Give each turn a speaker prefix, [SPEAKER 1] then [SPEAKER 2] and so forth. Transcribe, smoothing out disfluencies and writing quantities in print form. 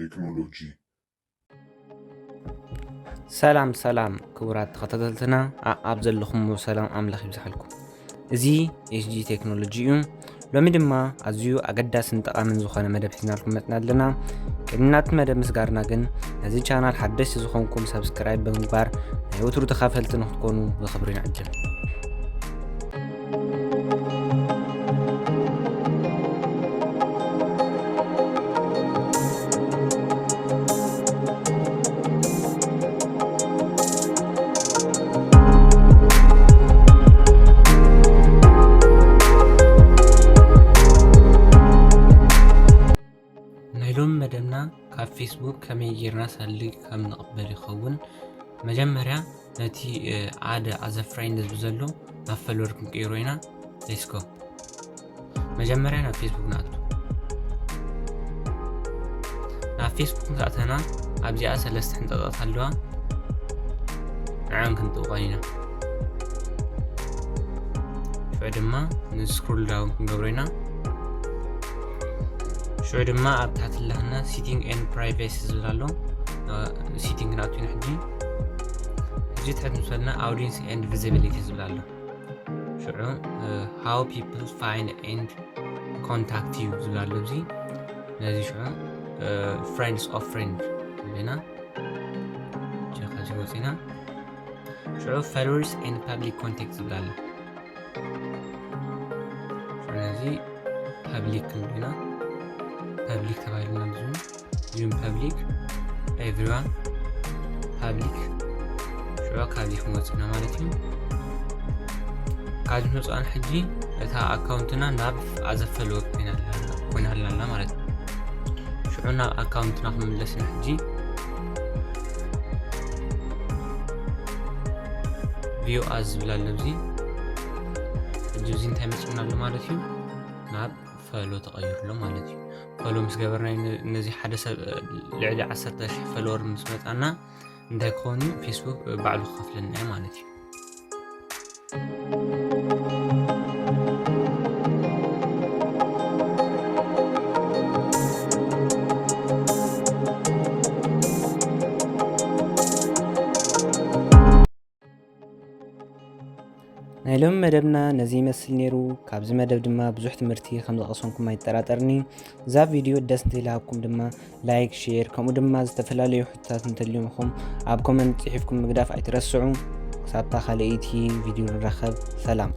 [SPEAKER 1] ቴክኖሎጂ
[SPEAKER 2] ሰላም ክቡራት ተኸታተልትና ኣብ ዘለኹም ሰላም ኣምላኽ ይብዛሓልኩም። እዚ ኤስጂ ቴክኖሎጂ እዩ። ሎሚ ድማ ኣዝዩ ኣገዳስን ጠቓምን ዝኾነ መደብ ሒዝናልኩም መጥና ኣለና። ቅድሚ ናቲ መደብ ምስጋርና ግን ነዚ ቻናል ሓደስቲ ዝኾንኩም ሰብስክራይብ ብምግባር ናይ ወትሩ ተኻፈልቲ ንኽትኮኑ ብኽብሪ ንዕድም። ናይሎም መደብና ካብ ፌስቡክ ከመይ ጌርና ሳሊ ከም ንቕበል ይኸውን። መጀመርያ ነቲ ዓደ ኣዘ ፍሬንድ ዘሎ ናብ ፎሎወር ክንቀይሮ ኢና። ሌትስ ጎ። መጀመርያ ናብ ፌስቡክ ንኣቱ። ናብ ፌስቡክ ንኣተና ኣብዚኣ ሰለስተ ሕንጠጣት ኣለዋ። ንዕን ክንጥውቐን ኢና። ሽዑ ድማ ንስክሮል ዳውን ክንገብሮ ኢና። ሽዑ ድማ ኣብ ታሕቲ ለህና ሲቲንግ ኤንድ ፕራይቬሲ ዝብል ኣሎ። ሲቲንግ ናቱ ኢና ሕጂ ትሕት ምስልና ኣውዲየንስ ኤንድ ቪዚቢሊቲ ዝብል ኣሎ። ሽዑ ሃው ፒፕል ፋይንድ ኤንድ ኮንታክት ዩ ዝብል ኣሎ። እዚ ነዚ ሽዑ ፍሬንድስ ኦፍ ፍሬንድ ዝብልና ቸኻዚ ወፂና ሽዑ ፎሎወርስ ኤንድ ፐብሊክ ኮንታክት ዝብል ኣሎ። ሽዑ ነዚ ፐብሊክ ንብልና ፐብሊክ ተባሂልና ብዙ ዩም ፐብሊክ ኤቭሪዋን ፐብሊክ ሽዑ ካብዚ ክንወፅና ማለት እዩ። ካብዚ ንወፅኣን ሕጂ እታ ኣካውንትና ናብ ኣዘፈለወ ኮይናልና ማለት እዩ። ሽዑ ናብ ኣካውንትና ክምለስ ኢና ሕጂ ቪው ኣዝ ዝብል ኣሎ። እዚ ሕጂ እዚ እንታይ መፂና ኣሎ ማለት እዩ። ናብ ፈሎ ተቐይሩሎ ማለት እዩ። ፈሎ ምስ ገበርና ነዚ ሓደ ሰብ ልዕሊ 10,000 ፎሎወር ምስ መፃና እንታይ ክኸውን እዩ ፌስቡክ ባዕሉ ክኸፍለና እዩ ማለት እዩ። ናይ ሎሚ መደብና ነዚ ይመስል ነይሩ። ካብዚ መደብ ድማ ብዙሕ ትምህርቲ ከም ዝቐሰምኩም ኣይጠራጠርኒ። እዛ ቪድዮ ደስ እንተይልሃብኩም ድማ ላይክ፣ ሼር ከምኡ ድማ ዝተፈላለዩ ሕቶታት እንተልዩምኹም ኣብ ኮመንት ፅሒፍኩም ምግዳፍ ኣይትረስዑ። ክሳብታ ካልአይቲ ቪድዮ ንራኸብ። ሰላም።